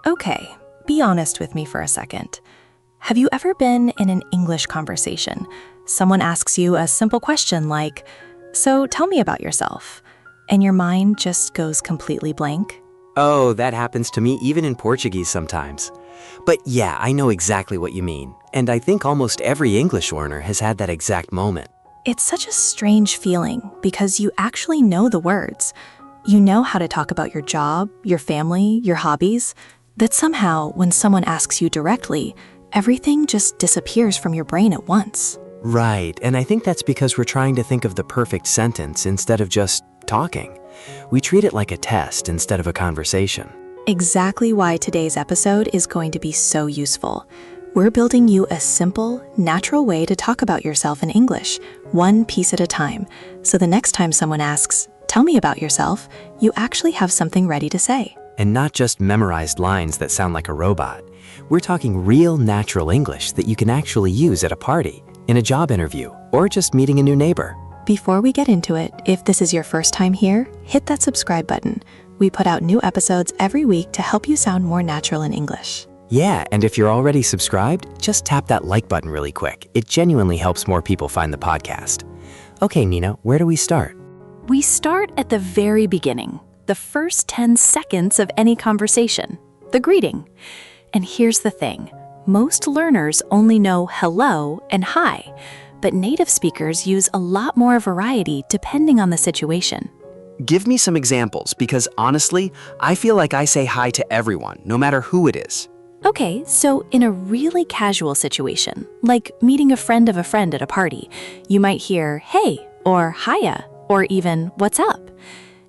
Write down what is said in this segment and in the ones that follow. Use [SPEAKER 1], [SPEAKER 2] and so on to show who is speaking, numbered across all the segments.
[SPEAKER 1] Okay, be honest with me for a second. Have you ever been in an English conversation? Someone asks you a simple question like, "So tell me about yourself," and your mind just goes completely blank?
[SPEAKER 2] Oh, that happens to me even in Portuguese sometimes. But yeah, I know exactly what you mean. And I think almost every English learner has had that exact moment.
[SPEAKER 1] It's such a strange feeling because you actually know the words. You know how to talk about your job, your family, your hobbies, that somehow, when someone asks you directly, everything just disappears from your brain at once.
[SPEAKER 2] Right, and I think that's because we're trying to think of the perfect sentence instead of just talking. We treat it like a test instead of a conversation.
[SPEAKER 1] Exactly why today's episode is going to be so useful. We're building you a simple, natural way to talk about yourself in English, one piece at a time. So the next time someone asks, "Tell me about yourself," you actually have something ready to say.
[SPEAKER 2] And not just memorized lines that sound like a robot. We're talking real natural English that you can actually use at a party, in a job interview, or just meeting a new neighbor.
[SPEAKER 1] Before we get into it, if this is your first time here, hit that subscribe button. We put out new episodes every week to help you sound more natural in English.
[SPEAKER 2] Yeah, and if you're already subscribed, just tap that like button really quick. It genuinely helps more people find the podcast. Okay, Nina, where do we start?
[SPEAKER 1] We start at the very beginning, the first 10 seconds of any conversation, the greeting. And here's the thing, most learners only know hello and hi, but native speakers use a lot more variety depending on the situation.
[SPEAKER 3] Give me some examples because honestly, I feel like I say hi to everyone, no matter who it is.
[SPEAKER 1] Okay, so in a really casual situation, like meeting a friend of a friend at a party, you might hear hey or hiya or even what's up.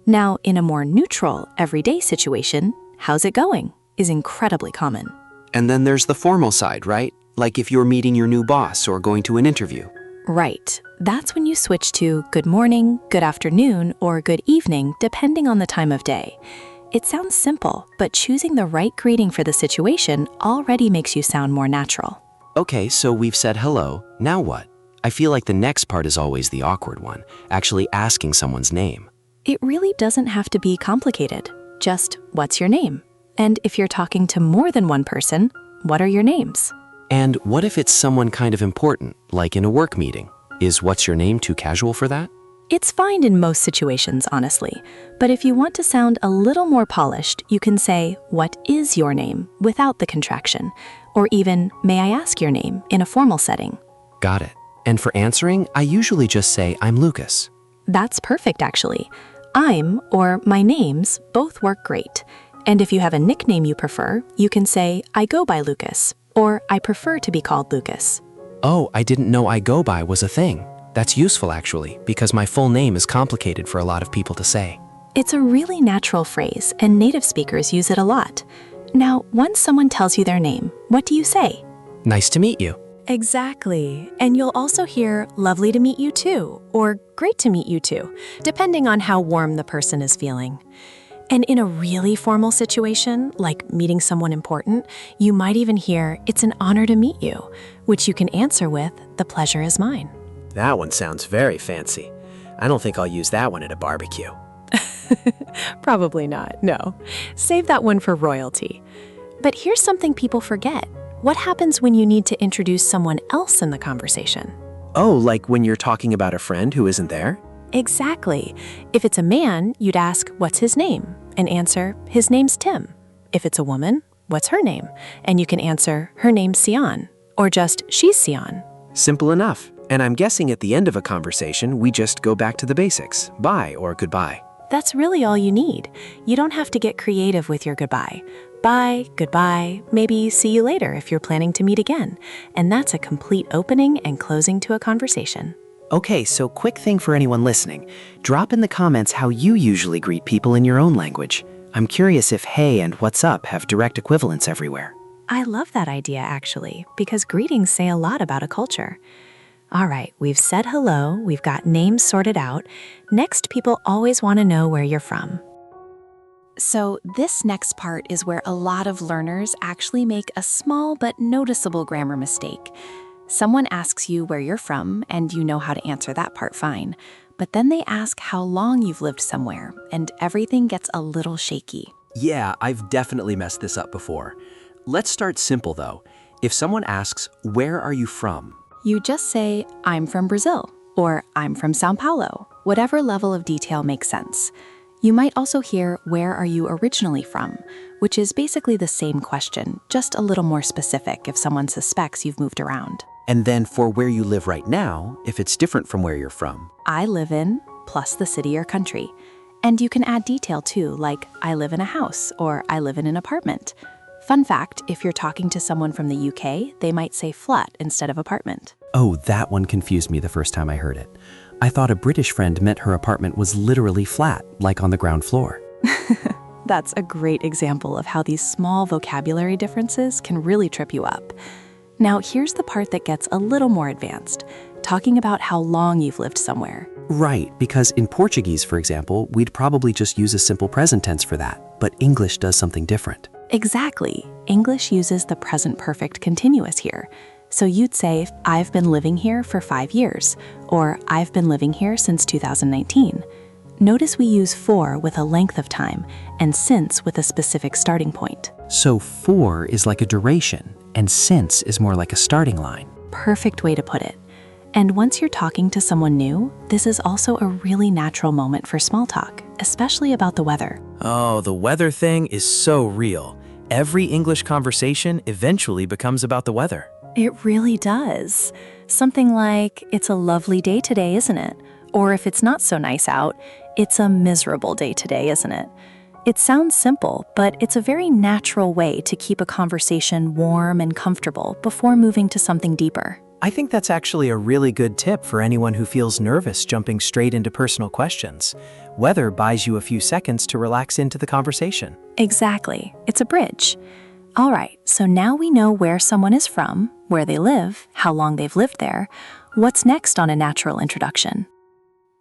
[SPEAKER 1] Now, in a more neutral, everyday situation, how's it going is incredibly common.
[SPEAKER 3] And then there's the formal side, right? Like if you're meeting your new boss or going to an interview.
[SPEAKER 1] Right. That's when you switch to good morning, good afternoon, or good evening, depending on the time of day. It sounds simple, but choosing the right greeting for the situation already makes you sound more natural.
[SPEAKER 3] Okay, so we've said hello. Now what? I feel like the next part is always the awkward one, actually asking someone's name.
[SPEAKER 1] It really doesn't have to be complicated. Just, what's your name? And if you're talking to more than one person, what are your names?
[SPEAKER 3] And what if it's someone kind of important, like in a work meeting? Is what's your name too casual for that?
[SPEAKER 1] It's fine in most situations, honestly. But if you want to sound a little more polished, you can say, "What is your name?" without the contraction. Or even, "May I ask your name?" in a formal setting.
[SPEAKER 3] Got it. And for answering, I usually just say, "I'm Lucas."
[SPEAKER 1] That's perfect, actually. I'm or my names both work great. And if you have a nickname you prefer, you can say, "I go by Lucas," or "I prefer to be called Lucas."
[SPEAKER 3] Oh, I didn't know I go by was a thing. That's useful actually, because my full name is complicated for a lot of people to say.
[SPEAKER 1] It's a really natural phrase, and native speakers use it a lot. Now, once someone tells you their name, what do you say?
[SPEAKER 3] Nice to meet you.
[SPEAKER 1] Exactly. And you'll also hear, "Lovely to meet you too," or "Great to meet you too," depending on how warm the person is feeling. And in a really formal situation, like meeting someone important, you might even hear, "It's an honor to meet you," which you can answer with, "The pleasure is mine."
[SPEAKER 2] That one sounds very fancy. I don't think I'll use that one at a barbecue.
[SPEAKER 1] Probably not, no. Save that one for royalty. But here's something people forget. What happens when you need to introduce someone else in the conversation?
[SPEAKER 2] Oh, like when you're talking about a friend who isn't there?
[SPEAKER 1] Exactly. If it's a man, you'd ask, "What's his name?" and answer, "His name's Tim." If it's a woman, "What's her name?" and you can answer, "Her name's Sion," or just, "She's Sion."
[SPEAKER 2] Simple enough. And I'm guessing at the end of a conversation, we just go back to the basics. Bye or goodbye.
[SPEAKER 1] That's really all you need. You don't have to get creative with your goodbye. Bye, goodbye, maybe see you later if you're planning to meet again. And that's a complete opening and closing to a conversation.
[SPEAKER 4] Okay, so quick thing for anyone listening. Drop in the comments how you usually greet people in your own language. I'm curious if hey and what's up have direct equivalents everywhere.
[SPEAKER 1] I love that idea, actually, because greetings say a lot about a culture. All right, we've said hello, we've got names sorted out. Next, people always want to know where you're from. So this next part is where a lot of learners actually make a small but noticeable grammar mistake. Someone asks you where you're from, and you know how to answer that part fine. But then they ask how long you've lived somewhere, and everything gets a little shaky.
[SPEAKER 5] Yeah, I've definitely messed this up before. Let's start simple though. If someone asks, "Where are you from?"
[SPEAKER 1] You just say, I'm from Brazil, or I'm from Sao Paulo, whatever level of detail makes sense. You might also hear, where are you originally from? Which is basically the same question, just a little more specific if someone suspects you've moved around.
[SPEAKER 5] And then for where you live right now, if it's different from where you're from.
[SPEAKER 1] I live in, plus the city or country. And you can add detail too, like I live in a house or I live in an apartment. Fun fact, if you're talking to someone from the UK, they might say flat instead of apartment.
[SPEAKER 5] Oh, that one confused me the first time I heard it. I thought a British friend meant her apartment was literally flat, like on the ground floor.
[SPEAKER 1] That's a great example of how these small vocabulary differences can really trip you up. Now, here's the part that gets a little more advanced, talking about how long you've lived somewhere.
[SPEAKER 5] Right, because in Portuguese, for example, we'd probably just use a simple present tense for that, but English does something different.
[SPEAKER 1] Exactly. English uses the present perfect continuous here. So you'd say, I've been living here for 5 years, or I've been living here since 2019. Notice we use for with a length of time, and since with a specific starting point.
[SPEAKER 5] So for is like a duration, and since is more like a starting line.
[SPEAKER 1] Perfect way to put it. And once you're talking to someone new, this is also a really natural moment for small talk, especially about the weather.
[SPEAKER 6] Oh, the weather thing is so real. Every English conversation eventually becomes about the weather.
[SPEAKER 1] It really does. Something like, it's a lovely day today, isn't it? Or if it's not so nice out, it's a miserable day today, isn't it? It sounds simple, but it's a very natural way to keep a conversation warm and comfortable before moving to something deeper.
[SPEAKER 6] I think that's actually a really good tip for anyone who feels nervous jumping straight into personal questions. Weather buys you a few seconds to relax into the conversation.
[SPEAKER 1] Exactly. It's a bridge. All right, so now we know where someone is from, where they live, how long they've lived there. What's next on a natural introduction?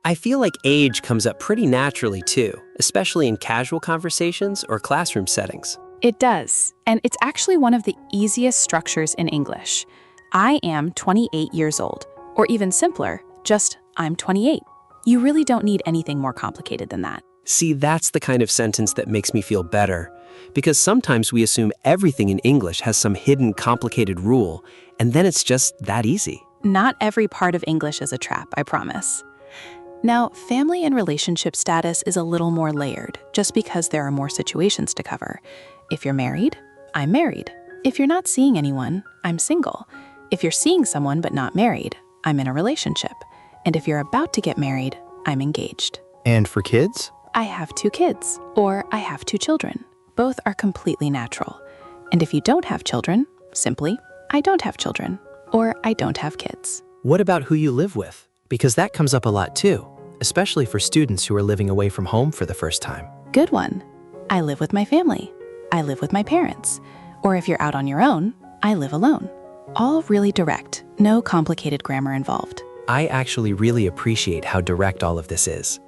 [SPEAKER 7] I feel like age comes up pretty naturally too, especially in casual conversations or classroom settings.
[SPEAKER 8] It does, and it's actually one of the easiest structures in English. I am 28 years old, or even simpler, just I'm 28. You really don't need anything more complicated than that.
[SPEAKER 7] See, that's the kind of sentence that makes me feel better, because sometimes we assume everything in English has some hidden complicated rule, and then it's just that easy.
[SPEAKER 8] Not every part of English is a trap, I promise. Now, family and relationship status is a little more layered, just because there are more situations to cover. If you're married, I'm married. If you're not seeing anyone, I'm single. If you're seeing someone but not married, I'm in a relationship. And if you're about to get married, I'm engaged.
[SPEAKER 6] And for kids?
[SPEAKER 8] I have 2 kids, or I have 2 children. Both are completely natural. And if you don't have children, simply, I don't have children, or I don't have kids.
[SPEAKER 6] What about who you live with? Because that comes up a lot too, especially for students who are living away from home for the first time.
[SPEAKER 8] Good one. I live with my family. I live with my parents. Or if you're out on your own, I live alone. All really direct, no complicated grammar involved.
[SPEAKER 6] I actually really appreciate how direct all of this is.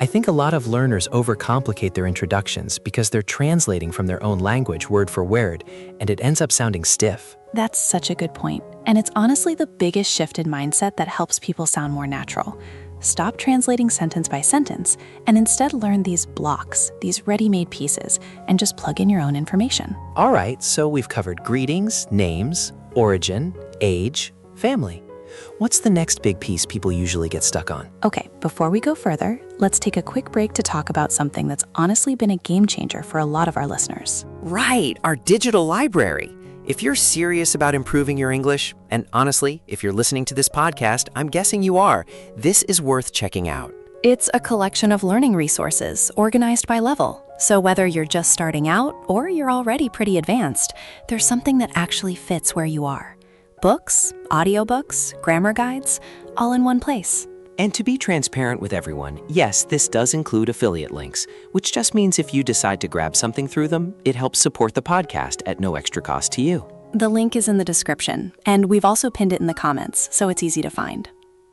[SPEAKER 6] I think a lot of learners overcomplicate their introductions because they're translating from their own language word for word, and it ends up sounding stiff.
[SPEAKER 8] That's such a good point. And it's honestly the biggest shift in mindset that helps people sound more natural. Stop translating sentence by sentence and instead learn these blocks, these ready-made pieces, and just plug in your own information.
[SPEAKER 6] All right, so we've covered greetings, names, origin, age, family. What's the next big piece people usually get stuck on?
[SPEAKER 1] Okay, before we go further, let's take a quick break to talk about something that's honestly been a game changer for a lot of our listeners.
[SPEAKER 2] Right, our digital library. If you're serious about improving your English, and honestly, if you're listening to this podcast, I'm guessing you are, this is worth checking out.
[SPEAKER 1] It's a collection of learning resources organized by level. So whether you're just starting out or you're already pretty advanced, there's something that actually fits where you are. Books, audiobooks, grammar guides, all in one place.
[SPEAKER 2] And to be transparent with everyone, yes, this does include affiliate links, which just means if you decide to grab something through them, it helps support the podcast at no extra cost to you.
[SPEAKER 1] The link is in the description, and we've also pinned it in the comments, so it's easy to find.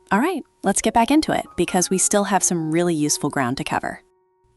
[SPEAKER 1] All right, let's get back into it, because we still have some really useful ground to cover.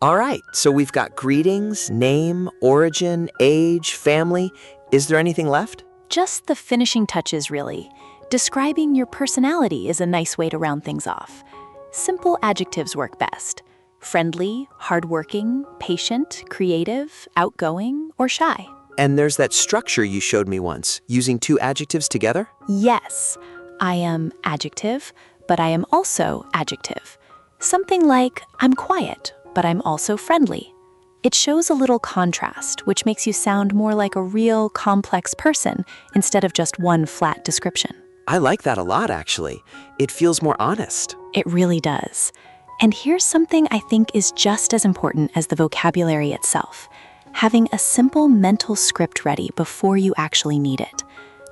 [SPEAKER 2] All right, so we've got greetings, name, origin, age, family. Is there anything left?
[SPEAKER 1] Just the finishing touches, really. Describing your personality is a nice way to round things off. Simple adjectives work best.
[SPEAKER 8] friendly, hardworking, patient, creative, outgoing, or shy.
[SPEAKER 7] And there's that structure you showed me once, using 2 adjectives together?
[SPEAKER 8] Yes, I am adjective, but I am also adjective. Something like, I'm quiet, but I'm also friendly. It shows a little contrast, which makes you sound more like a real, complex person instead of just one flat description.
[SPEAKER 7] I like that a lot, actually. It feels more honest.
[SPEAKER 8] It really does. And here's something I think is just as important as the vocabulary itself: having a simple mental script ready before you actually need it.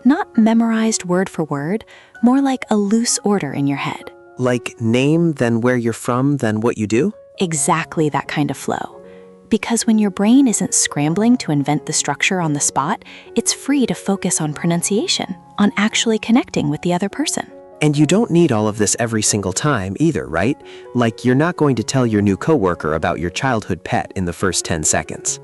[SPEAKER 8] Not memorized word for word, more like a loose order in your head.
[SPEAKER 7] Like name, then where you're from, then what you do?
[SPEAKER 8] Exactly that kind of flow. Because when your brain isn't scrambling to invent the structure on the spot, it's free to focus on pronunciation, on actually connecting with the other person.
[SPEAKER 7] And you don't need all of this every single time either, right? Like you're not going to tell your new coworker about your childhood pet in the first 10 seconds.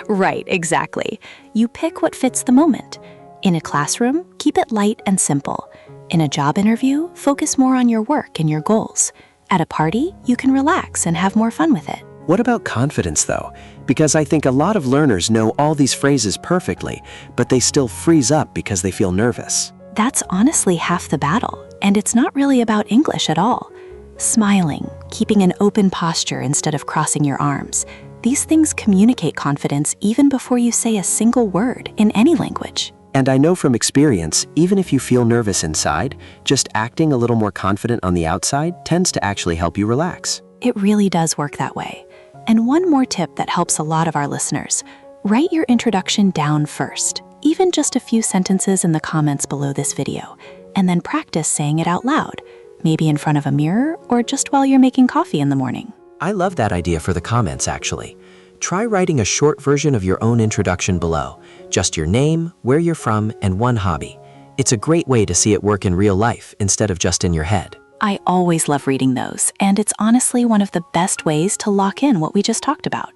[SPEAKER 8] Right, exactly. You pick what fits the moment. In a classroom, keep it light and simple. In a job interview, focus more on your work and your goals. At a party, you can relax and have more fun with it.
[SPEAKER 7] What about confidence, though? Because I think a lot of learners know all these phrases perfectly, but they still freeze up because they feel nervous.
[SPEAKER 8] That's honestly half the battle, and it's not really about English at all. Smiling, keeping an open posture instead of crossing your arms. These things communicate confidence even before you say a single word in any language.
[SPEAKER 7] And I know from experience, even if you feel nervous inside, just acting a little more confident on the outside tends to actually help you relax.
[SPEAKER 8] It really does work that way. And one more tip that helps a lot of our listeners: write your introduction down first, even just a few sentences in the comments below this video, and then practice saying it out loud, maybe in front of a mirror or just while you're making coffee in the morning.
[SPEAKER 6] I love that idea for the comments, actually. Try writing a short version of your own introduction below. Just your name, where you're from, and one hobby. It's a great way to see it work in real life instead of just in your head.
[SPEAKER 8] I always love reading those, and it's honestly one of the best ways to lock in what we just talked about.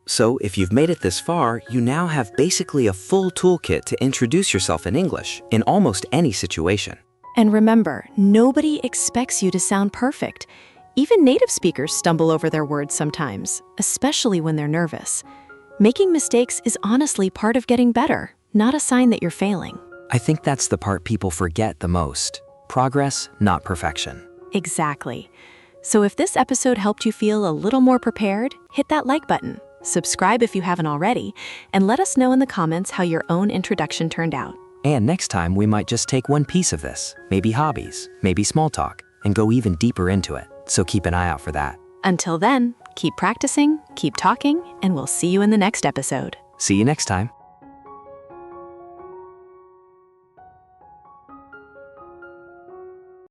[SPEAKER 3] So if you've made it this far, you now have basically a full toolkit to introduce yourself in English in almost any situation.
[SPEAKER 1] And remember, nobody expects you to sound perfect. Even native speakers stumble over their words sometimes, especially when they're nervous. Making mistakes is honestly part of getting better, not a sign that you're failing.
[SPEAKER 6] I think that's the part people forget the most. Progress, not perfection.
[SPEAKER 1] Exactly. So if this episode helped you feel a little more prepared, hit that like button, subscribe if you haven't already, and let us know in the comments how your own introduction turned out.
[SPEAKER 6] And next time, we might just take one piece of this, maybe hobbies, maybe small talk, and go even deeper into it. So keep an eye out for that.
[SPEAKER 1] Until then, keep practicing, keep talking, and we'll see you in the next episode.
[SPEAKER 6] See you next time.